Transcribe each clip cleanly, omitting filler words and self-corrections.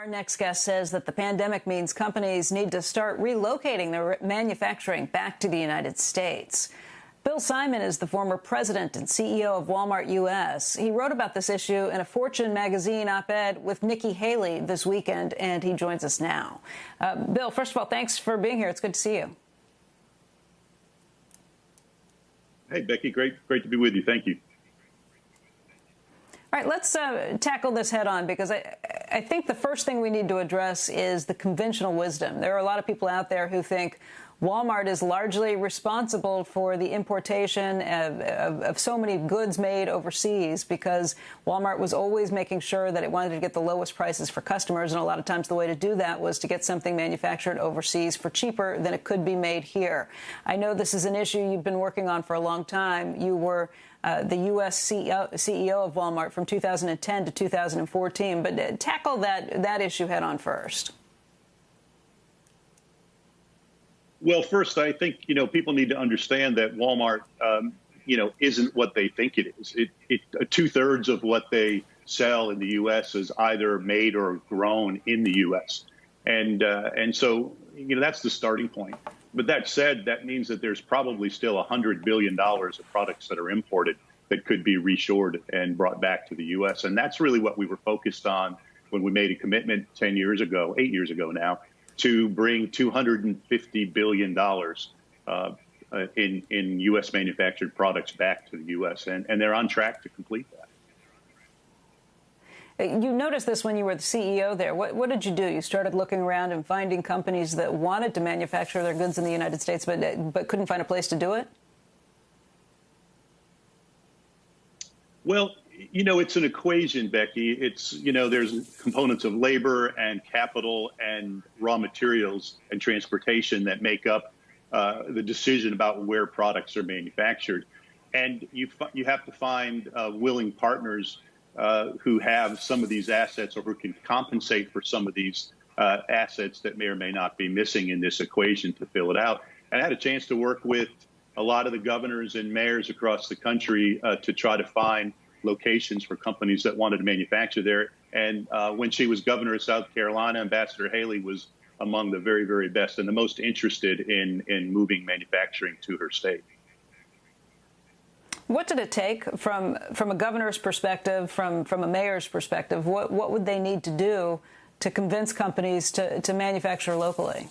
Our next guest says that the pandemic means companies need to start relocating their manufacturing back to the United States. Bill Simon is the former president and CEO of Walmart U.S. He wrote about this issue in a Fortune magazine op-ed with Nikki Haley this weekend, and he joins us now. Bill, first of all, thanks for being here. It's good to see you. Hey, Becky, great to be with you. Thank you. All right, let's tackle this head on, because I think the first thing we need to address is the conventional wisdom. There are a lot of people out there who think Walmart is largely responsible for the importation of so many goods made overseas, because Walmart was always making sure that it wanted to get the lowest prices for customers. And a lot of times the way to do that was to get something manufactured overseas for cheaper than it could be made here. I know this is an issue you've been working on for a long time. You were the U.S. CEO of Walmart from 2010 to 2014. But tackle that issue head on first. Well, first, I think, people need to understand that Walmart, isn't what they think it is. Two-thirds of what they sell in the U.S. is either made or grown in the U.S. And so, that's the starting point. But that said, that means that there's probably still $100 billion of products that are imported that could be reshored and brought back to the U.S. And that's really what we were focused on when we made a commitment 8 years ago now, to bring $250 billion in U.S. manufactured products back to the U.S. And they're on track to complete that. You noticed this when you were the CEO there. What did you do? You started looking around and finding companies that wanted to manufacture their goods in the United States but couldn't find a place to do it? Well, it's an equation, Becky. It's, there's components of labor and capital and raw materials and transportation that make up the decision about where products are manufactured. And you have to find willing partners who have some of these assets, or who can compensate for some of these assets that may or may not be missing in this equation to fill it out. And I had a chance to work with a lot of the governors and mayors across the country to try to find locations for companies that wanted to manufacture there. And when she was governor of South Carolina, Ambassador Haley was among the very, very best and the most interested in moving manufacturing to her state. What did it take from a governor's perspective, from a mayor's perspective? What would they need to do to convince companies to manufacture locally?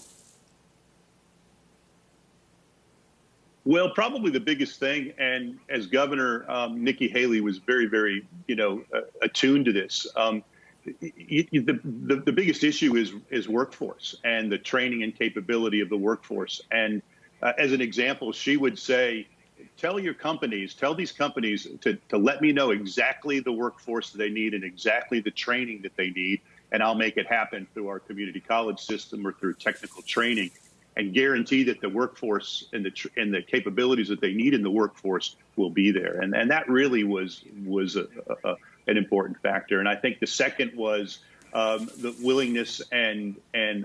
Well, probably the biggest thing, and as governor, Nikki Haley was very, very, attuned to this. The biggest issue is workforce and the training and capability of the workforce. And as an example, she would say, tell these companies to let me know exactly the workforce that they need and exactly the training that they need, and I'll make it happen through our community college system or through technical training, and guarantee that the workforce and the capabilities that they need in the workforce will be there. And that really was an important factor. And I think the second was the willingness and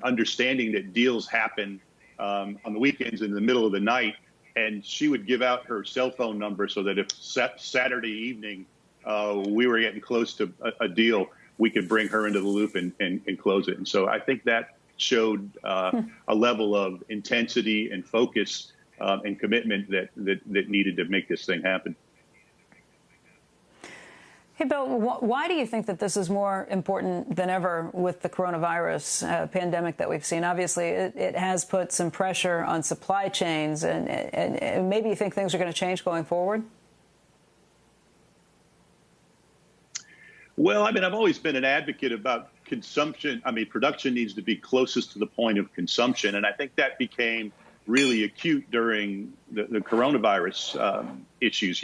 understanding that deals happen on the weekends in the middle of the night. And she would give out her cell phone number so that if Saturday evening we were getting close to a deal, we could bring her into the loop and close it. And so I think that showed a level of intensity and focus and commitment that needed to make this thing happen. Hey, Bill, why do you think that this is more important than ever with the coronavirus pandemic that we've seen? Obviously, it has put some pressure on supply chains, and maybe you think things are going to change going forward? Well, I've always been an advocate about consumption. Production needs to be closest to the point of consumption. And I think that became really acute during the coronavirus issues.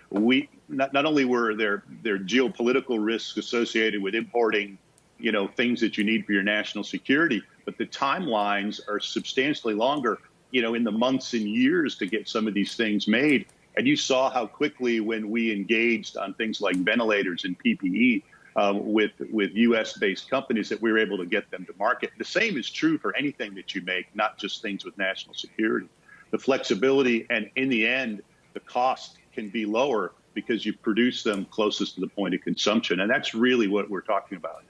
We not only were there geopolitical risks associated with importing, things that you need for your national security, but the timelines are substantially longer, in the months and years to get some of these things made. And you saw how quickly, when we engaged on things like ventilators and PPE with U.S.-based companies, that we were able to get them to market. The same is true for anything that you make, not just things with national security. The flexibility and, in the end, the cost can be lower because you produce them closest to the point of consumption. And that's really what we're talking about.